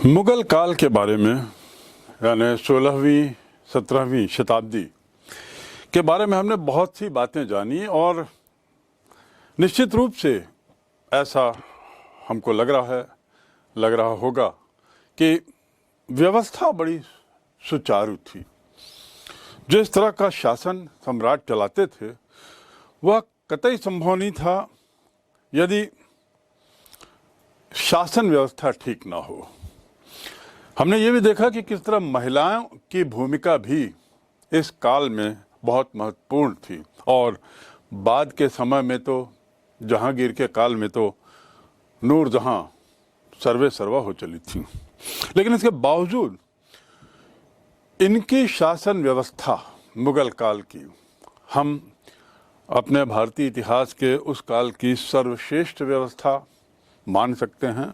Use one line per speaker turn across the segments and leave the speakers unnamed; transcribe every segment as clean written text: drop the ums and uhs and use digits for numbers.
मुगल काल के बारे में यानी 16वीं 17वीं शताब्दी के बारे में हमने बहुत सी बातें जानी और निश्चित रूप से ऐसा हमको लग रहा होगा कि व्यवस्था बड़ी सुचारू थी। जिस तरह का शासन सम्राट चलाते थे वह कतई संभव नहीं था यदि शासन व्यवस्था ठीक ना हो। हमने ये भी देखा कि किस तरह महिलाओं की भूमिका भी इस काल में बहुत महत्वपूर्ण थी और बाद के समय में तो जहांगीर के काल में तो नूरजहां सर्वे सर्वा हो चली थी। लेकिन इसके बावजूद इनकी शासन व्यवस्था मुगल काल की हम अपने भारतीय इतिहास के उस काल की सर्वश्रेष्ठ व्यवस्था मान सकते हैं।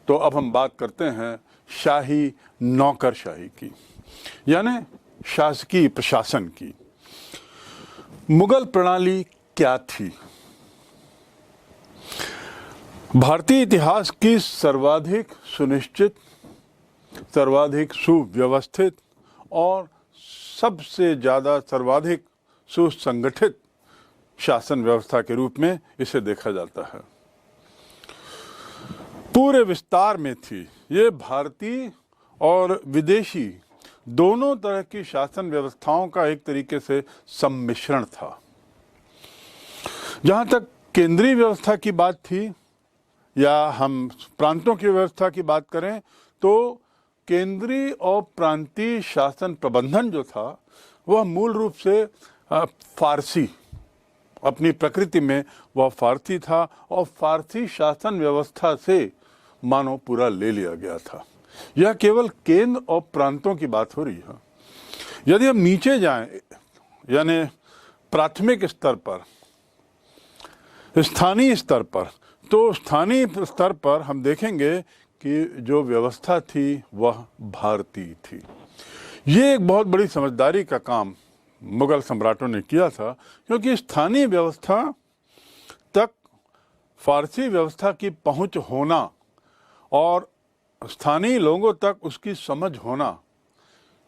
तो अब हम बात करते हैं शाही नौकरशाही की, यानी शासकीय प्रशासन की। मुगल प्रणाली क्या थी? भारतीय इतिहास की सर्वाधिक सुनिश्चित, सर्वाधिक सुव्यवस्थित और सबसे ज़्यादा सर्वाधिक सुसंगठित शासन व्यवस्था के रूप में इसे देखा जाता है। पूरे विस्तार में थी। ये भारतीय और विदेशी दोनों तरह की शासन व्यवस्थाओं का एक तरीके से सम्मिश्रण था। जहाँ तक केंद्रीय व्यवस्था की बात थी या हम प्रांतों की व्यवस्था की बात करें तो केंद्रीय और प्रांतीय शासन प्रबंधन जो था वह मूल रूप से फारसी, अपनी प्रकृति में वह फारसी था और फारसी शासन व्यवस्था से मानो पूरा ले लिया गया था। यह केवल केंद्र और प्रांतों की बात हो रही है। यदि हम नीचे जाएं, यानी प्राथमिक स्तर पर, स्थानीय स्तर पर, तो स्थानीय स्तर पर हम देखेंगे कि जो व्यवस्था थी वह भारतीय थी। ये एक बहुत बड़ी समझदारी का काम मुगल सम्राटों ने किया था, क्योंकि स्थानीय व्यवस्था तक फारसी व्यवस्था की पहुंच होना और स्थानीय लोगों तक उसकी समझ होना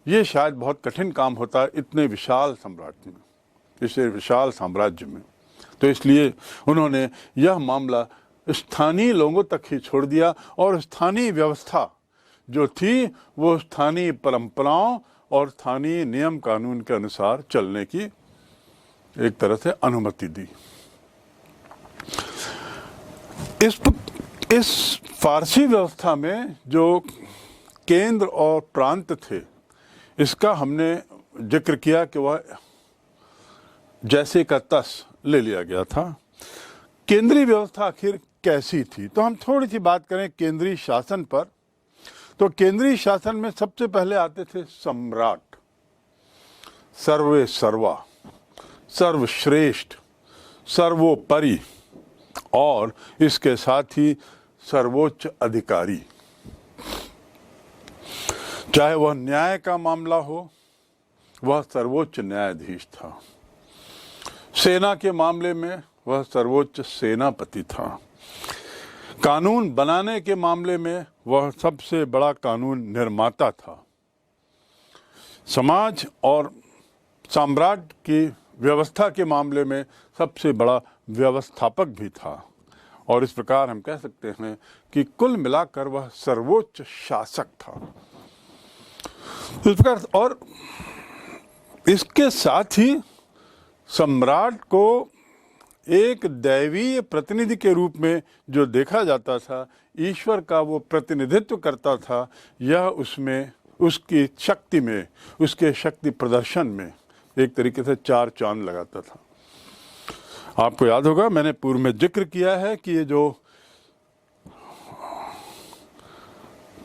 ये शायद बहुत कठिन काम होता है इतने विशाल सम्राट में, इसे विशाल साम्राज्य में। तो इसलिए उन्होंने यह मामला स्थानीय लोगों तक ही छोड़ दिया और स्थानीय व्यवस्था जो थी वो स्थानीय परंपराओं और स्थानीय नियम कानून के अनुसार चलने की एक तरह से अनुमति दी। इस फारसी व्यवस्था में जो केंद्र और प्रांत थे इसका हमने जिक्र किया कि वह जैसे का तस ले लिया गया था। केंद्रीय व्यवस्था आखिर कैसी थी? तो हम थोड़ी सी बात करें केंद्रीय शासन पर। तो केंद्रीय शासन में सबसे पहले आते थे सम्राट, सर्वे सर्वा, सर्वश्रेष्ठ, सर्वोपरि और इसके साथ ही सर्वोच्च अधिकारी। चाहे वह न्याय का मामला हो, वह सर्वोच्च न्यायाधीश था। सेना के मामले में वह सर्वोच्च सेनापति था। कानून बनाने के मामले में वह सबसे बड़ा कानून निर्माता था। समाज और सम्राट की व्यवस्था के मामले में सबसे बड़ा व्यवस्थापक भी था। और इस प्रकार हम कह सकते हैं कि कुल मिलाकर वह सर्वोच्च शासक था। इस प्रकार और इसके साथ ही सम्राट को एक दैवीय प्रतिनिधि के रूप में जो देखा जाता था, ईश्वर का वो प्रतिनिधित्व करता था, यह उसमें उसकी शक्ति में, उसके शक्ति प्रदर्शन में एक तरीके से चार चांद लगाता था। आपको याद होगा मैंने पूर्व में जिक्र किया है कि ये जो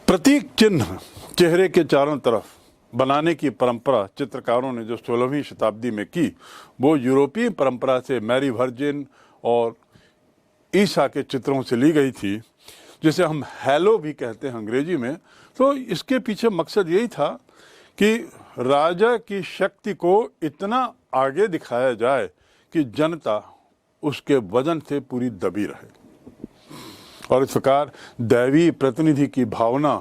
प्रतीक चिन्ह चेहरे के चारों तरफ बनाने की परंपरा चित्रकारों ने जो 16वीं शताब्दी में की, वो यूरोपीय परंपरा से मैरी वर्जिन और ईसा के चित्रों से ली गई थी, जिसे हम हैलो भी कहते हैं अंग्रेजी में। तो इसके पीछे मकसद यही था कि राजा की शक्ति को इतना आगे दिखाया जाए कि जनता उसके वजन से पूरी दबी रहे। और इस प्रकार दैवी प्रतिनिधि की भावना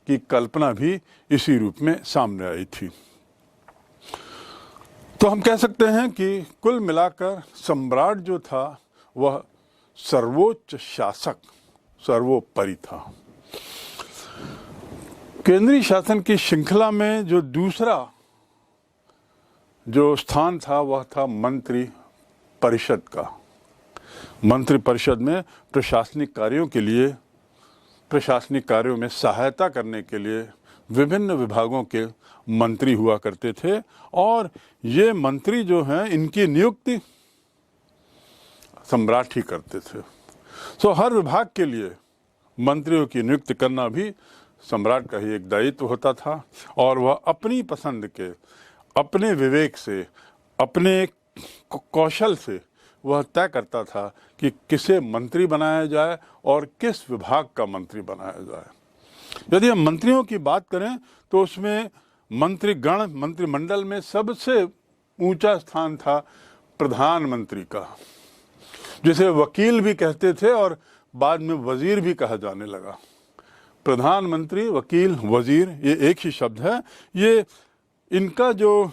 की कल्पना भी इसी रूप में सामने आई थी। तो हम कह सकते हैं कि कुल मिलाकर सम्राट जो था वह सर्वोच्च शासक, सर्वोपरि था। केंद्रीय शासन की श्रृंखला में जो दूसरा जो स्थान था वह था मंत्री परिषद का। मंत्री परिषद में प्रशासनिक कार्यों के लिए, प्रशासनिक कार्यों में सहायता करने के लिए विभिन्न विभागों के मंत्री हुआ करते थे, और ये मंत्री जो हैं इनकी नियुक्ति सम्राट ही करते थे। तो हर विभाग के लिए मंत्रियों की नियुक्ति करना भी सम्राट का ही एक दायित्व होता था, और वह अपनी पसंद के, अपने विवेक से, अपने कौशल से वह तय करता था कि किसे मंत्री बनाया जाए और किस विभाग का मंत्री बनाया जाए। यदि हम मंत्रियों की बात करें तो उसमें मंत्रीगण, मंत्रिमंडल में सबसे ऊंचा स्थान था प्रधानमंत्री का, जिसे वकील भी कहते थे और बाद में वजीर भी कहा जाने लगा। प्रधानमंत्री, वकील, वजीर, ये एक ही शब्द है। ये इनका जो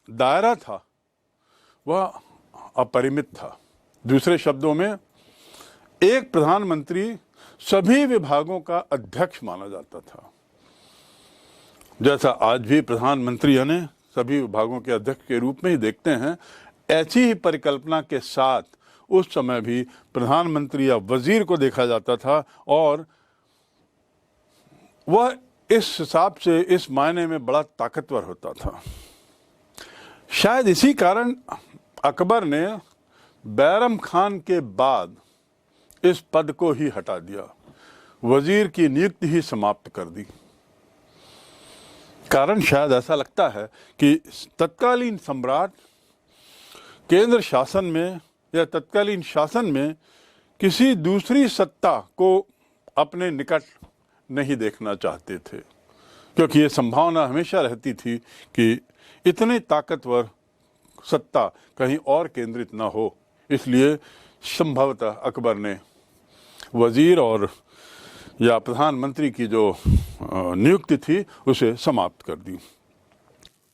दायरा था वह अपरिमित था। दूसरे शब्दों में एक प्रधानमंत्री सभी विभागों का अध्यक्ष माना जाता था। जैसा आज भी प्रधानमंत्री यानी सभी विभागों के अध्यक्ष के रूप में ही देखते हैं, ऐसी ही परिकल्पना के साथ उस समय भी प्रधानमंत्री या वजीर को देखा जाता था, और वह इस हिसाब से, इस मायने में बड़ा ताकतवर होता था। शायद इसी कारण अकबर ने बैरम खान के बाद इस पद को ही हटा दिया, वजीर की नियुक्ति ही समाप्त कर दी। कारण शायद ऐसा लगता है कि तत्कालीन सम्राट केंद्र शासन में या तत्कालीन शासन में किसी दूसरी सत्ता को अपने निकट नहीं देखना चाहते थे, क्योंकि ये संभावना हमेशा रहती थी कि इतने ताकतवर सत्ता कहीं और केंद्रित ना हो। इसलिए संभवतः अकबर ने वजीर और या प्रधानमंत्री की जो नियुक्ति थी उसे समाप्त कर दी।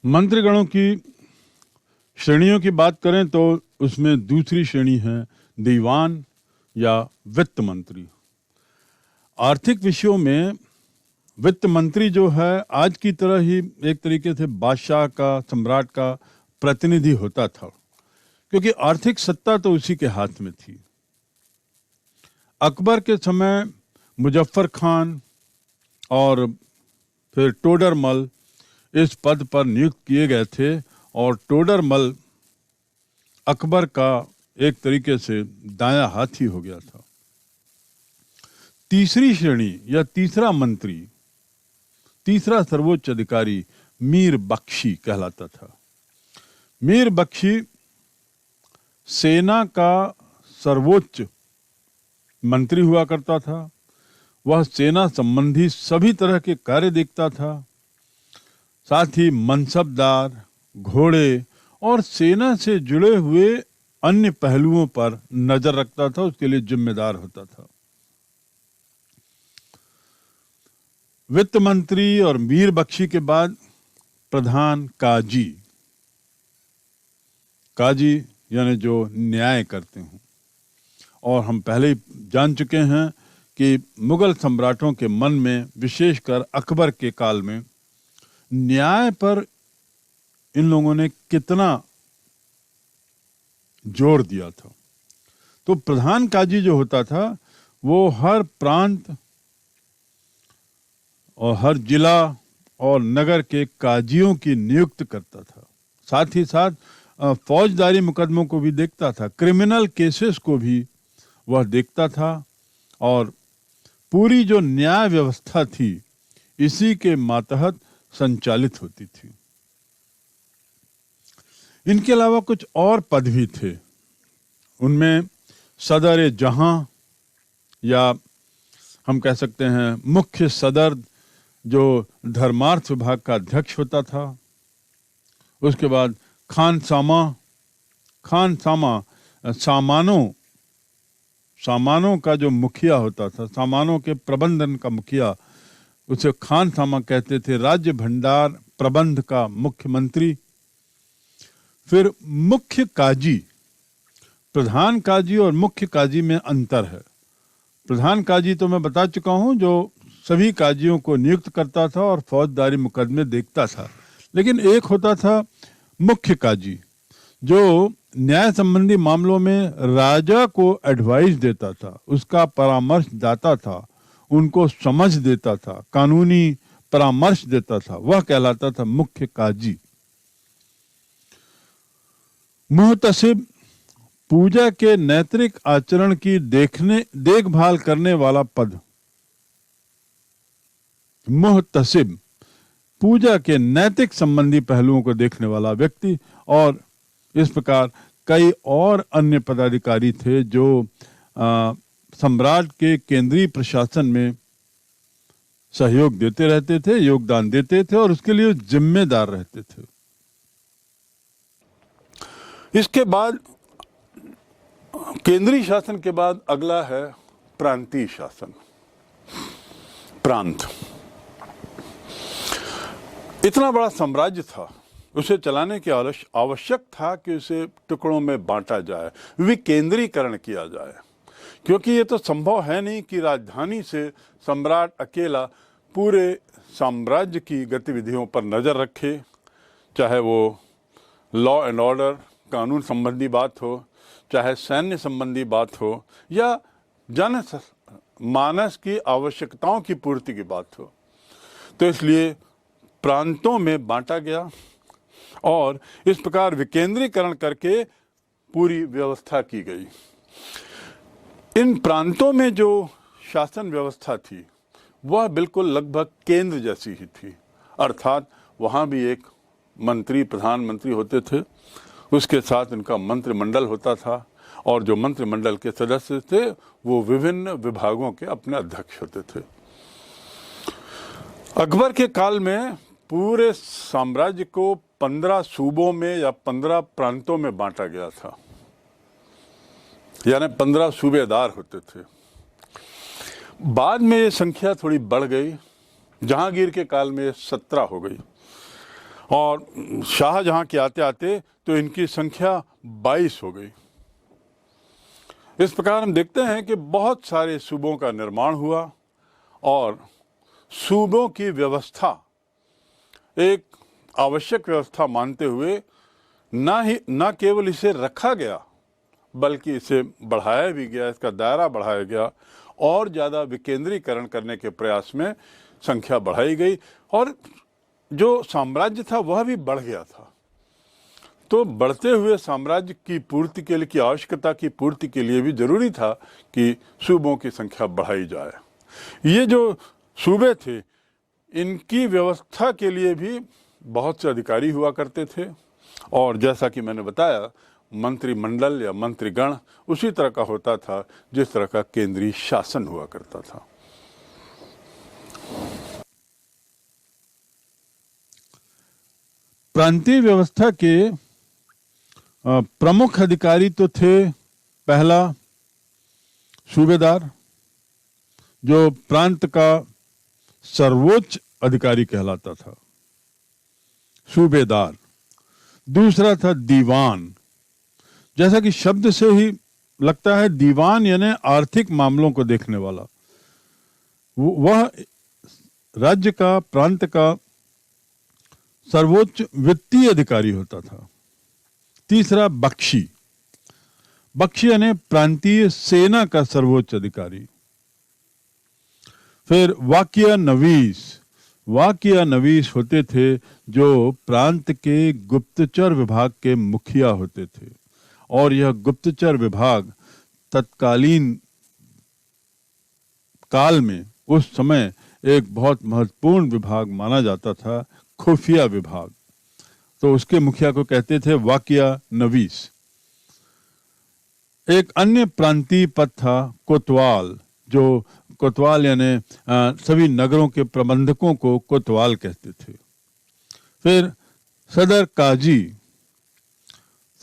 मंत्रीगणों की श्रेणियों की बात करें तो उसमें दूसरी श्रेणी है दीवान या वित्त मंत्री। आर्थिक विषयों में वित्त मंत्री जो है आज की तरह ही एक तरीके से बादशाह का, सम्राट का प्रतिनिधि होता था, क्योंकि आर्थिक सत्ता तो उसी के हाथ में थी। अकबर के समय मुजफ्फर खान और फिर टोडरमल इस पद पर नियुक्त किए गए थे, और टोडरमल अकबर का एक तरीके से दायां हाथी हो गया था। तीसरी श्रेणी या तीसरा मंत्री, तीसरा सर्वोच्च अधिकारी मीर बख्शी कहलाता था। मीर बख्शी सेना का सर्वोच्च मंत्री हुआ करता था। वह सेना संबंधी सभी तरह के कार्य देखता था, साथ ही मनसबदार, घोड़े और सेना से जुड़े हुए अन्य पहलुओं पर नजर रखता था, उसके लिए जिम्मेदार होता था। वित्त मंत्री और मीर बख्शी के बाद प्रधान काजी, काजी यानी जो न्याय करते हैं। और हम पहले ही जान चुके हैं कि मुगल सम्राटों के मन में, विशेषकर अकबर के काल में, न्याय पर इन लोगों ने कितना जोर दिया था। तो प्रधान काजी जो होता था वो हर प्रांत और हर जिला और नगर के काजियों की नियुक्त करता था। साथ ही साथ फौजदारी मुकदमों को भी देखता था, क्रिमिनल केसेस को भी वह देखता था, और पूरी जो न्याय व्यवस्था थी इसी के मातहत संचालित होती थी। इनके अलावा कुछ और पद भी थे। उनमें सदर जहां या हम कह सकते हैं मुख्य सदर, जो धर्मार्थ विभाग का अध्यक्ष होता था। उसके बाद खानसामा, सामानों का जो मुखिया होता था, सामानों के प्रबंधन का मुखिया उसे खान थामा कहते थे, राज्य भंडार प्रबंध का मुख्यमंत्री। फिर मुख्य काजी, प्रधान काजी और मुख्य काजी में अंतर है। प्रधान काजी तो मैं बता चुका हूं, जो सभी काजियों को नियुक्त करता था और फौजदारी मुकदमे देखता था। लेकिन एक होता था मुख्य काजी, जो न्याय संबंधी मामलों में राजा को एडवाइस देता था, उसका परामर्श दाता था, उनको समझ देता था, कानूनी परामर्श देता था, वह कहलाता था मुख्य काजी। मुहतसिब, पूजा के नैतिक आचरण की देखभाल करने वाला पद। मुहतसिब, पूजा के नैतिक संबंधी पहलुओं को देखने वाला व्यक्ति। और इस प्रकार कई और अन्य पदाधिकारी थे जो सम्राट के केंद्रीय प्रशासन में सहयोग देते रहते थे, योगदान देते थे और उसके लिए जिम्मेदार रहते थे। इसके बाद केंद्रीय शासन के बाद अगला है प्रांतीय शासन। प्रांत इतना बड़ा साम्राज्य था, उसे चलाने की आवश्यक था कि उसे टुकड़ों में बांटा जाए, विकेंद्रीकरण किया जाए, क्योंकि ये तो संभव है नहीं कि राजधानी से सम्राट अकेला पूरे साम्राज्य की गतिविधियों पर नजर रखे, चाहे वो लॉ एंड ऑर्डर, कानून संबंधी बात हो, चाहे सैन्य संबंधी बात हो, या जन मानस की आवश्यकताओं की पूर्ति की बात हो। तो इसलिए प्रांतों में बांटा गया और इस प्रकार विकेंद्रीकरण करके पूरी व्यवस्था की गई। इन प्रांतों में जो शासन व्यवस्था थी वह बिल्कुल लगभग केंद्र जैसी ही थी, अर्थात वहाँ भी एक मंत्री, प्रधानमंत्री होते थे, उसके साथ उनका मंत्रिमंडल होता था और जो मंत्रिमंडल के सदस्य थे वो विभिन्न विभागों के अपने अध्यक्ष होते थे। अकबर के काल में पूरे साम्राज्य को 15 सूबों में या 15 प्रांतों में बांटा गया था, यानी 15 सूबेदार होते थे। बाद में ये संख्या थोड़ी बढ़ गई, जहांगीर के काल में 17 हो गई और शाहजहां के आते आते तो इनकी संख्या 22 हो गई। इस प्रकार हम देखते हैं कि बहुत सारे सूबों का निर्माण हुआ और सूबों की व्यवस्था एक आवश्यक व्यवस्था मानते हुए न केवल इसे रखा गया बल्कि इसे बढ़ाया भी गया, इसका दायरा बढ़ाया गया और ज़्यादा विकेंद्रीकरण करने के प्रयास में संख्या बढ़ाई गई और जो साम्राज्य था वह भी बढ़ गया था। तो बढ़ते हुए साम्राज्य की पूर्ति के लिए, की आवश्यकता की पूर्ति के लिए भी जरूरी था कि सूबों की संख्या बढ़ाई जाए। ये जो सूबे थे इनकी व्यवस्था के लिए भी बहुत से अधिकारी हुआ करते थे और जैसा कि मैंने बताया मंत्रिमंडल या मंत्रीगण उसी तरह का होता था जिस तरह का केंद्रीय शासन हुआ करता था। प्रांतीय व्यवस्था के प्रमुख अधिकारी तो थे, पहला सूबेदार जो प्रांत का सर्वोच्च अधिकारी कहलाता था, सूबेदार। दूसरा था दीवान, जैसा कि शब्द से ही लगता है, दीवान यानी आर्थिक मामलों को देखने वाला। वह राज्य का, प्रांत का सर्वोच्च वित्तीय अधिकारी होता था। तीसरा बख्शी, बख्शी यानी प्रांतीय सेना का सर्वोच्च अधिकारी। फिर वाकिया नवीस, वाकिया नवीस होते थे जो प्रांत के गुप्तचर विभाग के मुखिया होते थे और यह गुप्तचर विभाग तत्कालीन काल में उस समय एक बहुत महत्वपूर्ण विभाग माना जाता था, खुफिया विभाग। तो उसके मुखिया को कहते थे वाकिया नवीस। एक अन्य प्रांतीय पद था कोतवाल, जो कोतवाल यानी सभी नगरों के प्रबंधकों को कोतवाल कहते थे। फिर सदर काजी,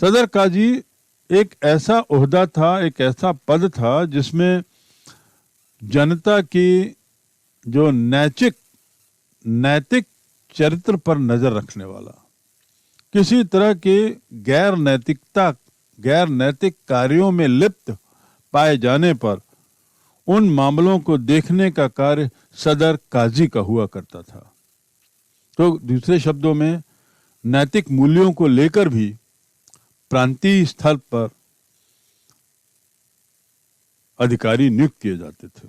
सदर काजी एक ऐसा ओहदा था, एक ऐसा पद था जिसमें जनता की जो नैतिक
नैतिक चरित्र पर नजर रखने वाला, किसी तरह के गैर नैतिक कार्यों में लिप्त पाए जाने पर उन मामलों को देखने का कार्य सदर काजी का हुआ करता था। तो दूसरे शब्दों में नैतिक मूल्यों को लेकर भी प्रांतीय स्तर पर अधिकारी नियुक्त किए जाते थे।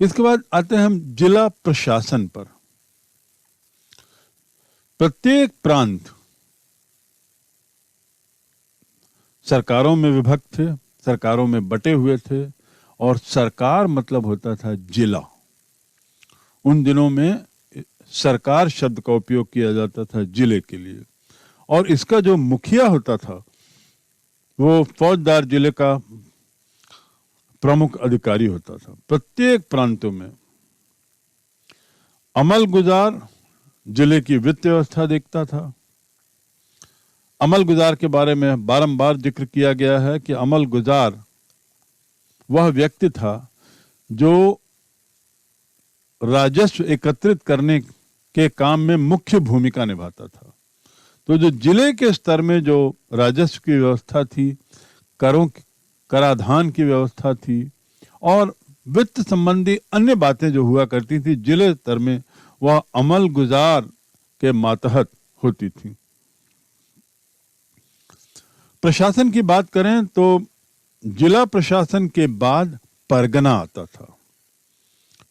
इसके बाद आते हैं हम जिला प्रशासन पर। प्रत्येक प्रांत सरकारों में विभक्त थे, सरकारों में बटे हुए थे, और सरकार मतलब होता था जिला। उन दिनों में सरकार शब्द का उपयोग किया जाता था जिले के लिए, और इसका जो मुखिया होता था वो फौजदार जिले का प्रमुख अधिकारी होता था। प्रत्येक प्रांतों में अमलगुजार जिले की वित्त व्यवस्था देखता था। अमलगुजार के बारे में बारंबार जिक्र किया गया है कि अमलगुजार वह व्यक्ति था जो राजस्व एकत्रित करने के काम में मुख्य भूमिका निभाता था। तो जो जिले के स्तर में जो राजस्व की व्यवस्था थी, कराधान की व्यवस्था थी, और वित्त संबंधी अन्य बातें जो हुआ करती थी जिले स्तर में, वह अमलगुजार के मातहत होती थी। प्रशासन की बात करें तो जिला प्रशासन के बाद परगना आता था।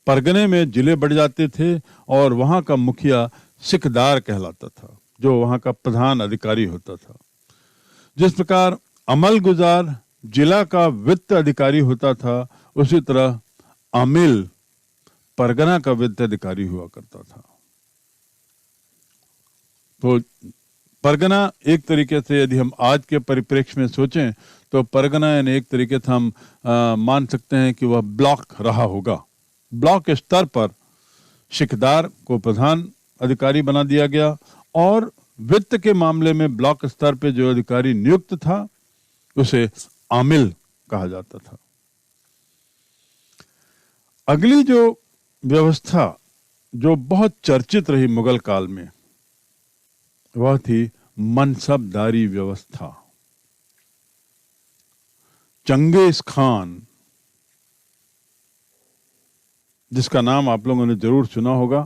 परगने में जिले बढ़ जाते थे और वहां का मुखिया सिकदार कहलाता था, जो वहां का प्रधान अधिकारी होता था। जिस प्रकार अमलगुजार जिला का वित्त अधिकारी होता था, उसी तरह आमिल परगना का वित्त अधिकारी हुआ करता था। तो परगना एक तरीके से यदि हम आज के परिप्रेक्ष्य में सोचें तो परगना यानी एक तरीके से हम मान सकते हैं कि वह ब्लॉक रहा होगा। ब्लॉक स्तर पर शिकदार को प्रधान अधिकारी बना दिया गया, और वित्त के मामले में ब्लॉक स्तर पे जो अधिकारी नियुक्त था उसे आमिल कहा जाता था। अगली जो व्यवस्था जो बहुत चर्चित रही मुगल काल में, वह थी मनसबदारी व्यवस्था। चंगेज खान, जिसका नाम आप लोगों ने जरूर सुना होगा,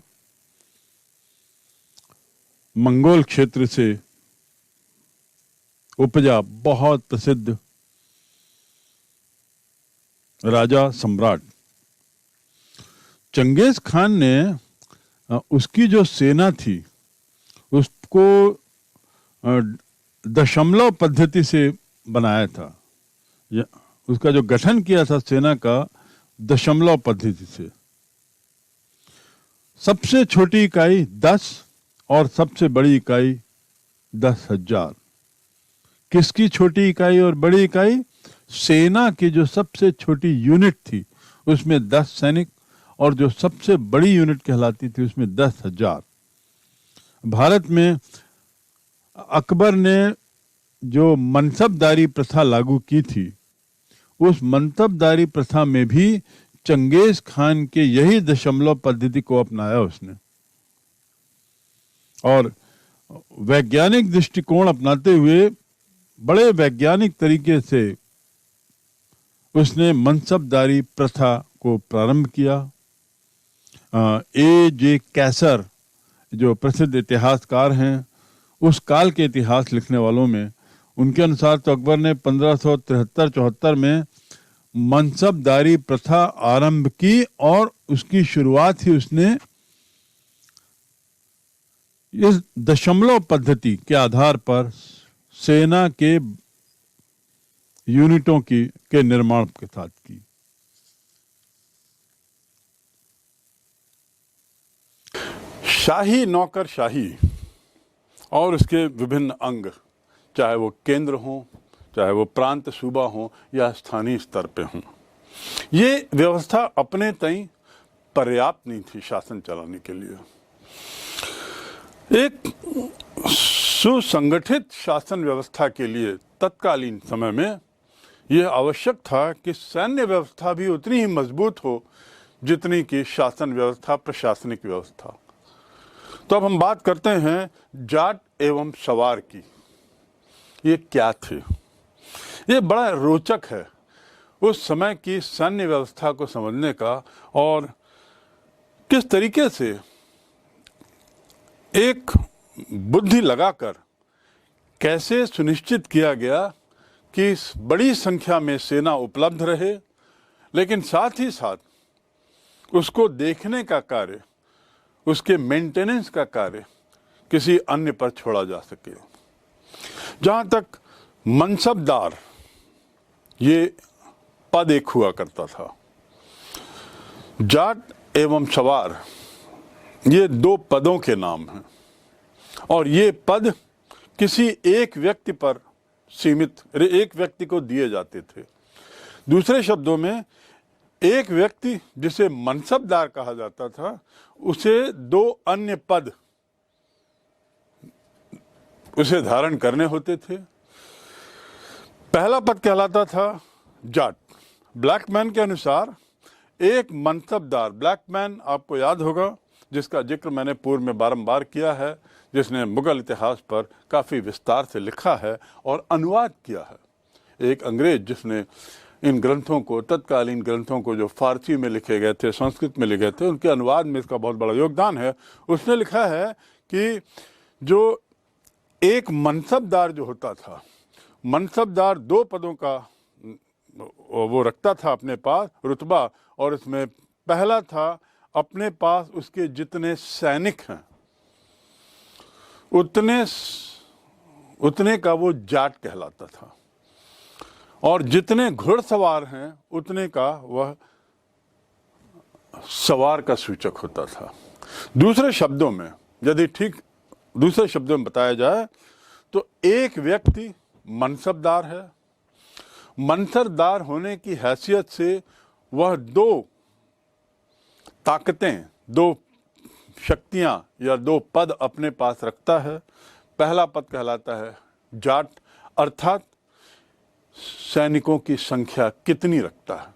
मंगोल क्षेत्र से उपजा बहुत प्रसिद्ध राजा सम्राट। चंगेज खान ने उसकी जो सेना थी उसको दशमलव पद्धति से बनाया था। उसका जो गठन किया था सेना का दशमलव पद्धति से। सबसे छोटी इकाई 10 और सबसे बड़ी इकाई 10,000। किसकी छोटी इकाई और बड़ी इकाई? सेना की जो सबसे छोटी यूनिट थी उसमें 10 सैनिक, और जो सबसे बड़ी यूनिट कहलाती थी उसमें 10,000। भारत में अकबर ने जो मनसबदारी प्रथा लागू की थी, उस मनसबदारी प्रथा में भी चंगेज खान के यही दशमलव पद्धति को अपनाया उसने, और वैज्ञानिक दृष्टिकोण अपनाते हुए बड़े वैज्ञानिक तरीके से उसने मनसबदारी प्रथा को प्रारंभ किया। A.J. कैसर जो प्रसिद्ध इतिहासकार हैं, उस काल के इतिहास लिखने वालों में, उनके अनुसार तो अकबर ने 1573-74 में मनसबदारी प्रथा आरंभ की, और उसकी शुरुआत ही उसने इस दशमलव पद्धति के आधार पर सेना के यूनिटों के निर्माण के साथ की।
शाही नौकरशाही और उसके विभिन्न अंग, चाहे वो केंद्र हों, चाहे वो प्रांत सूबा हों या स्थानीय स्तर पे हों, ये व्यवस्था अपने तय पर्याप्त नहीं थी शासन चलाने के लिए। एक सुसंगठित शासन व्यवस्था के लिए तत्कालीन समय में यह आवश्यक था कि सैन्य व्यवस्था भी उतनी ही मजबूत हो जितनी कि शासन व्यवस्था, प्रशासनिक व्यवस्था। तो अब हम बात करते हैं जाट एवं सवार की। ये क्या थे? ये बड़ा रोचक है उस समय की सैन्य व्यवस्था को समझने का, और किस तरीके से एक बुद्धि लगाकर कैसे सुनिश्चित किया गया कि इस बड़ी संख्या में सेना उपलब्ध रहे, लेकिन साथ ही साथ उसको देखने का कार्य, उसके मेंटेनेंस का कार्य किसी अन्य पर छोड़ा जा सके। जहाँ तक मनसबदार, ये पद एक हुआ करता था। जाट एवं सवार ये दो पदों के नाम हैं, और ये पद किसी एक व्यक्ति पर सीमित, एक व्यक्ति को दिए जाते थे। दूसरे शब्दों में, एक व्यक्ति जिसे मनसबदार कहा जाता था, उसे दो अन्य पद उसे धारण करने होते थे। पहला पद कहलाता था जाट। ब्लैक मैन के अनुसार एक मनसबदार, ब्लैक मैन आपको याद होगा, जिसका जिक्र मैंने पूर्व में बारंबार किया है, जिसने मुगल इतिहास पर काफ़ी विस्तार से लिखा है और अनुवाद किया है। एक अंग्रेज जिसने इन ग्रंथों को, तत्कालीन ग्रंथों को जो फारसी में लिखे गए थे, संस्कृत में लिखे थे, उनके अनुवाद में इसका बहुत बड़ा योगदान है। उसने लिखा है कि जो एक मनसबदार जो होता था, मनसबदार दो पदों का वो रखता था अपने पास रुतबा, और इसमें पहला था अपने पास उसके जितने सैनिक हैं उतने का वो जाट कहलाता था, और जितने घुड़सवार हैं उतने का वह सवार का सूचक होता था। दूसरे शब्दों में, यदि ठीक दूसरे शब्दों में बताया जाए तो एक व्यक्ति मनसबदार है। मनसबदार होने की हैसियत से वह दो ताकतें, दो शक्तियां या दो पद अपने पास रखता है। पहला पद कहलाता है जाट, अर्थात सैनिकों की संख्या कितनी रखता है।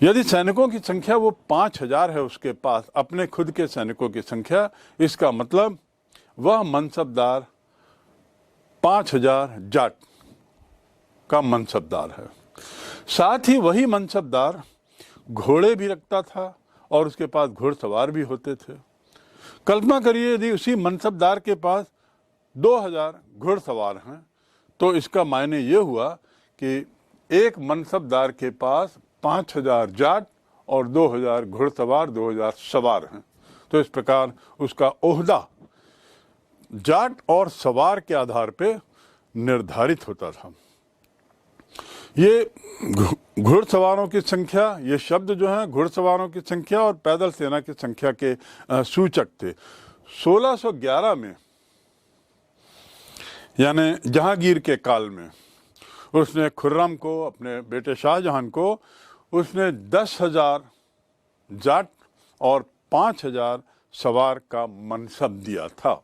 यदि सैनिकों की संख्या वो 5000 है उसके पास, अपने खुद के सैनिकों की संख्या, इसका मतलब वह मनसबदार 5000 जाट का मनसबदार है। साथ ही वही मनसबदार घोड़े भी रखता था और उसके पास घुड़सवार भी होते थे। कल्पना करिए यदि उसी मनसबदार के पास 2000 घुड़सवार हैं, तो इसका मायने ये हुआ कि एक मनसबदार के पास 5000 जाट और 2000 घुड़सवार, 2000 सवार हैं। तो इस प्रकार उसका ओहदा जाट और सवार के आधार पे निर्धारित होता था। ये घुड़सवारों की संख्या, ये शब्द जो हैं घुड़सवारों की संख्या और पैदल सेना की संख्या के सूचक थे। 1611 में, यानी जहांगीर के काल में, उसने खुर्रम को, अपने बेटे शाहजहां को, उसने 10,000 जाट और 5,000 सवार का मनसब दिया था।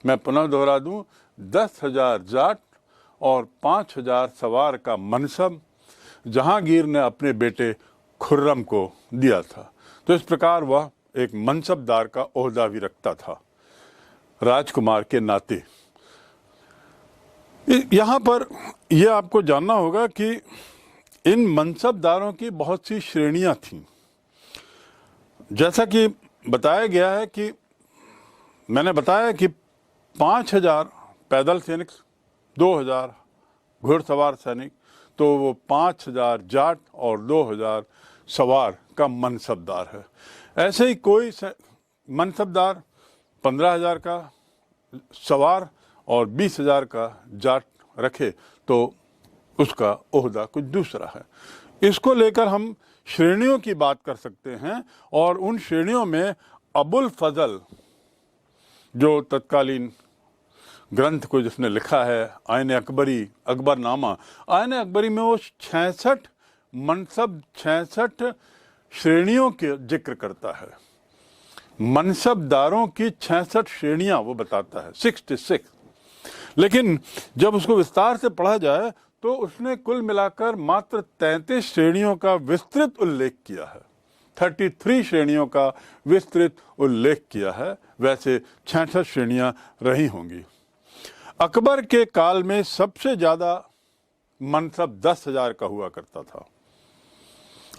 मैं पुनः दोहरा दूं, 10,000 जाट और 5,000 सवार का मनसब जहांगीर ने अपने बेटे खुर्रम को दिया था। तो इस प्रकार वह एक मनसबदार का ओहदा भी रखता था राजकुमार के नाते। यहाँ पर यह आपको जानना होगा कि इन मनसबदारों की बहुत सी श्रेणियां थीं। जैसा कि बताया गया है कि मैंने बताया कि 5,000 पैदल सैनिक, 2,000 घुड़सवार सैनिक, तो वो 5,000 जाट और 2,000 सवार का मनसबदार है। ऐसे ही कोई मनसबदार 15,000 का सवार और 20,000 का जाट रखे तो उसका ओहदा कुछ दूसरा है। इसको लेकर हम श्रेणियों की बात कर सकते हैं, और उन श्रेणियों में अबुल फजल, जो तत्कालीन ग्रंथ को जिसने लिखा है आयन अकबरी, अकबरनामा, आयन अकबरी में वो 66 मनसब, 66 श्रेणियों के जिक्र करता है। मनसबदारों की 66 श्रेणियां वो बताता है, 66। लेकिन जब उसको विस्तार से पढ़ा जाए तो उसने कुल मिलाकर मात्र 33 श्रेणियों का विस्तृत उल्लेख किया है। 33 श्रेणियों का विस्तृत उल्लेख किया है। वैसे 66 श्रेणियां रही होंगी। अकबर के काल में सबसे ज्यादा मनसब 10,000 का हुआ करता था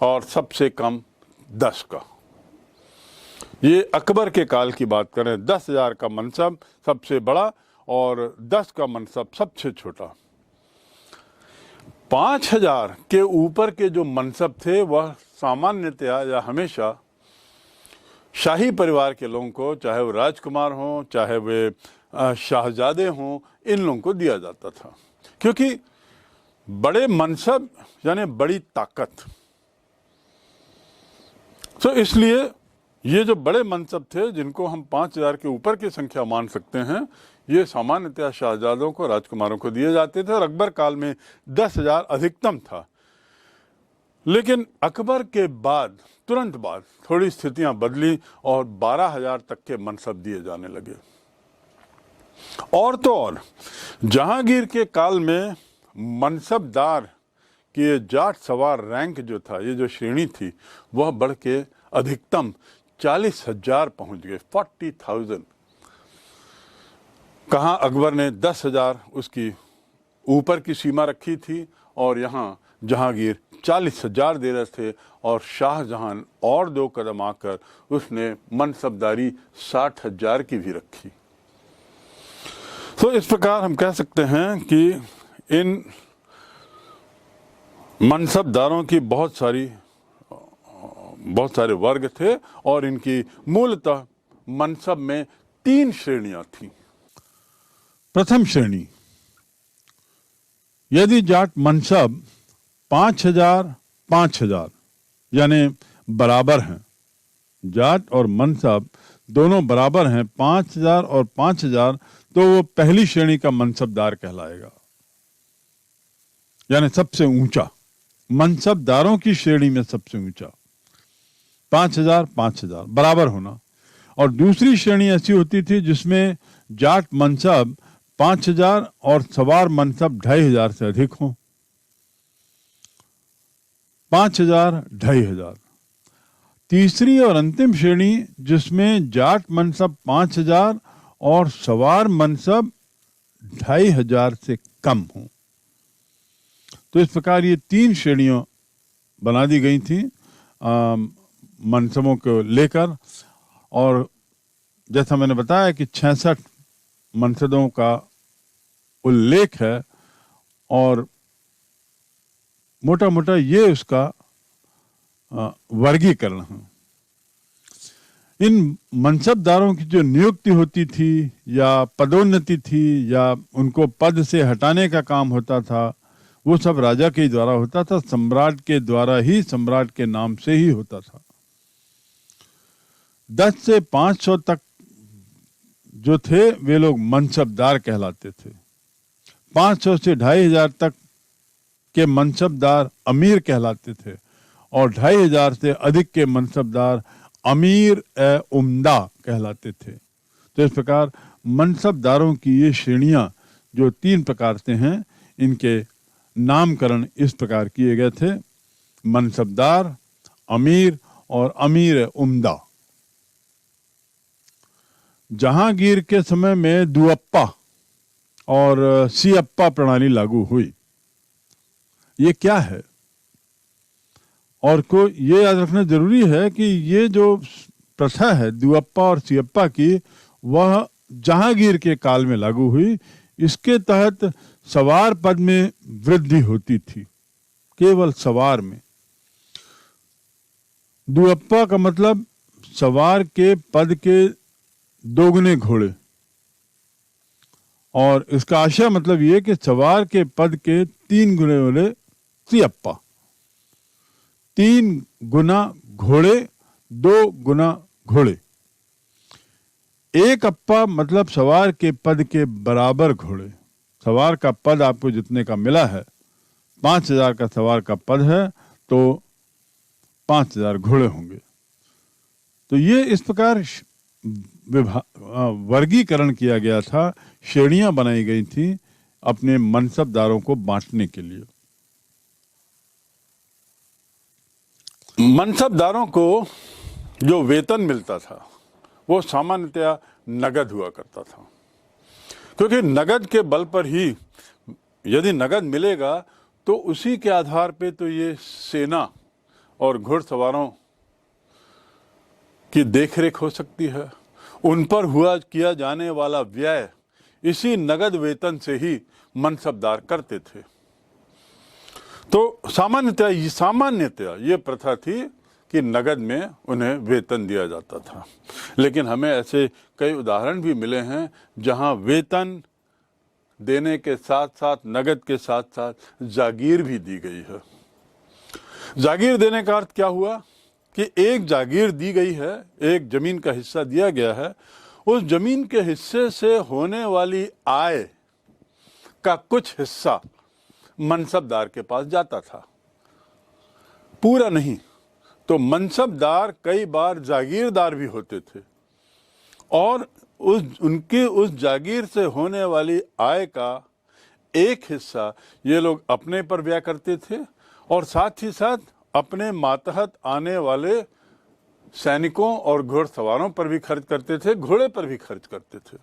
और सबसे कम 10 का। ये अकबर के काल की बात करें, 10,000 का मनसब सबसे बड़ा और 10 का मनसब सबसे छोटा। 5,000 के ऊपर के जो मनसब थे वह सामान्यतया या हमेशा शाही परिवार के लोगों को, चाहे वो राजकुमार हों चाहे वे शाहजादे हों, इन लोगों को दिया जाता था, क्योंकि बड़े मनसब यानी बड़ी ताकत। तो इसलिए ये जो बड़े मनसब थे जिनको हम 5,000 के ऊपर की संख्या मान सकते हैं, ये सामान्यतः शाहजादों को, राजकुमारों को दिए जाते थे और अकबर काल में 10,000 अधिकतम था। लेकिन अकबर के बाद, तुरंत बाद थोड़ी स्थितियां बदली और 12,000 तक के मनसब दिए जाने लगे। और तो और जहांगीर के काल में मनसबदार की ये जाट सवार रैंक जो था, ये जो श्रेणी थी, वह बढ़ के अधिकतम 40,000 पहुंच गए, 40,000। कहाँ अकबर ने 10,000 उसकी ऊपर की सीमा रखी थी और यहाँ जहांगीर 40,000 दे रहे थे और शाहजहां और 2 कदम आकर उसने मनसबदारी 60,000 की भी रखी। तो इस प्रकार हम कह सकते हैं कि इन मनसबदारों की बहुत सारे वर्ग थे और इनकी मूलतः मनसब में 3 श्रेणियां थीं।
प्रथम श्रेणी, यदि जाट मनसब 5,000 यानी बराबर हैं, जाट और मनसब दोनों बराबर हैं, 5,000 और 5,000, तो वो पहली श्रेणी का मनसबदार कहलाएगा, यानी सबसे ऊंचा, मनसबदारों की श्रेणी में सबसे ऊंचा। 5,000 बराबर होना। और दूसरी श्रेणी ऐसी होती थी जिसमें जाट मनसब 5,000 और सवार मनसब 2,500 से अधिक हों। 5,000, 2,500। तीसरी और अंतिम श्रेणी जिसमें जाट मनसब 5,000 और सवार मनसब 2,500 से कम हों। तो इस प्रकार ये 3 श्रेणियां बना दी गई थी मनसबों को लेकर। और जैसा मैंने बताया कि 66 मनसबों का उल्लेख है और मोटा मोटा ये उसका वर्गीकरण है। इन मनसबदारों की जो नियुक्ति होती थी या पदोन्नति थी या उनको पद से हटाने का काम होता था, वो सब राजा के द्वारा होता था, सम्राट के द्वारा ही, सम्राट के नाम से ही होता था। 10 से 500 तक जो थे वे लोग मनसबदार कहलाते थे। 500 से 2,500 तक के मनसबदार अमीर कहलाते थे और 2,500 से अधिक के मनसबदार अमीर ए उम्दा कहलाते थे। तो इस प्रकार मनसबदारों की ये श्रेणियां जो 3 प्रकार से हैं, इनके नामकरण इस प्रकार किए गए थे: मनसबदार, अमीर और अमीर ए उम्दा। जहांगीर के समय में दुअप्पा और सियप्पा प्रणाली लागू हुई। ये क्या है? और को ये याद रखना जरूरी है कि ये जो प्रथा है दुअप्पा और सियप्पा की, वह जहांगीर के काल में लागू हुई। इसके तहत सवार पद में वृद्धि होती थी, केवल सवार में। दुअप्पा का मतलब सवार के पद के 2 गुने घोड़े, और इसका आशय मतलब ये कि सवार के पद के 3 गुने वाले सियप्पा। 3 गुना घोड़े, 2 गुना घोड़े। 1 अप्पा मतलब सवार के पद के बराबर घोड़े। सवार का पद आपको जितने का मिला है, 5,000 का सवार का पद है तो 5,000 घोड़े होंगे। तो ये इस प्रकार वर्गीकरण किया गया था, श्रेणियां बनाई गई थी अपने मनसबदारों को बांटने के लिए।
मनसबदारों को जो वेतन मिलता था वो सामान्यतया नगद हुआ करता था, क्योंकि नगद के बल पर ही, यदि नगद मिलेगा तो उसी के आधार पे तो ये सेना और घुड़सवारों की देखरेख हो सकती है। उन पर हुआ किया जाने वाला व्यय इसी नगद वेतन से ही मनसबदार करते थे। तो सामान्यतया ये प्रथा थी कि नगद में उन्हें वेतन दिया जाता था, लेकिन हमें ऐसे कई उदाहरण भी मिले हैं जहां वेतन देने के साथ साथ, नगद के साथ साथ जागीर भी दी गई है। जागीर देने का अर्थ क्या हुआ कि एक जागीर दी गई है, एक जमीन का हिस्सा दिया गया है, उस जमीन के हिस्से से होने वाली आय का कुछ हिस्सा मनसबदार के पास जाता था, पूरा नहीं। तो मनसबदार कई बार जागीरदार भी होते थे और उस जागीर से होने वाली आय का एक हिस्सा ये लोग अपने पर व्यय करते थे और साथ ही साथ अपने मातहत आने वाले सैनिकों और घुड़सवारों पर भी खर्च करते थे, घोड़े पर भी खर्च करते थे।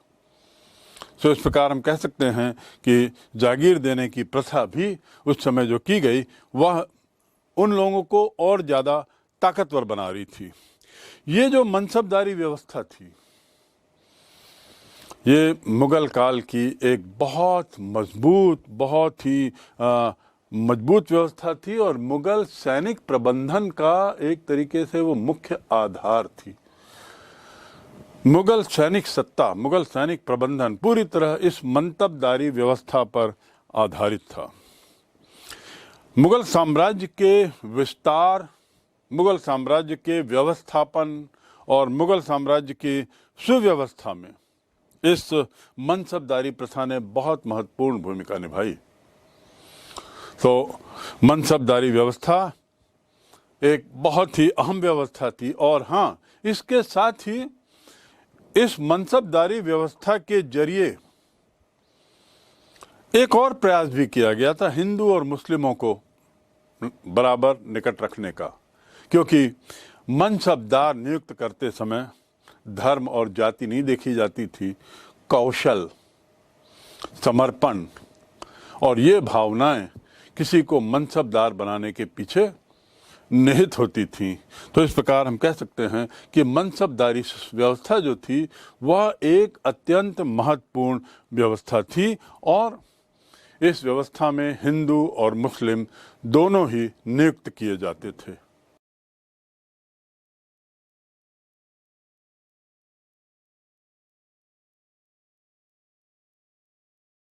तो इस प्रकार हम कह सकते हैं कि जागीर देने की प्रथा भी उस समय जो की गई वह उन लोगों को और ज़्यादा ताकतवर बना रही थी। ये जो मनसबदारी व्यवस्था थी, ये मुगल काल की एक बहुत मजबूत, बहुत ही मजबूत व्यवस्था थी और मुगल सैनिक प्रबंधन का एक तरीके से वो मुख्य आधार थी। मुगल सैनिक सत्ता, मुगल सैनिक प्रबंधन पूरी तरह इस मनसबदारी व्यवस्था पर आधारित था। मुगल साम्राज्य के विस्तार, मुगल साम्राज्य के व्यवस्थापन और मुगल साम्राज्य की सुव्यवस्था में इस मनसबदारी प्रथा ने बहुत महत्वपूर्ण भूमिका निभाई। तो मनसबदारी व्यवस्था एक बहुत ही अहम व्यवस्था थी और हाँ, इसके साथ ही इस मनसबदारी व्यवस्था के जरिए एक और प्रयास भी किया गया था हिंदू और मुस्लिमों को बराबर निकट रखने का, क्योंकि मनसबदार नियुक्त करते समय धर्म और जाति नहीं देखी जाती थी, कौशल, समर्पण और ये भावनाएं किसी को मनसबदार बनाने के पीछे निहित होती थी। तो इस प्रकार हम कह सकते हैं कि मनसबदारी व्यवस्था जो थी वह एक अत्यंत महत्वपूर्ण व्यवस्था थी और इस व्यवस्था में हिंदू और मुस्लिम दोनों ही नियुक्त किए जाते थे।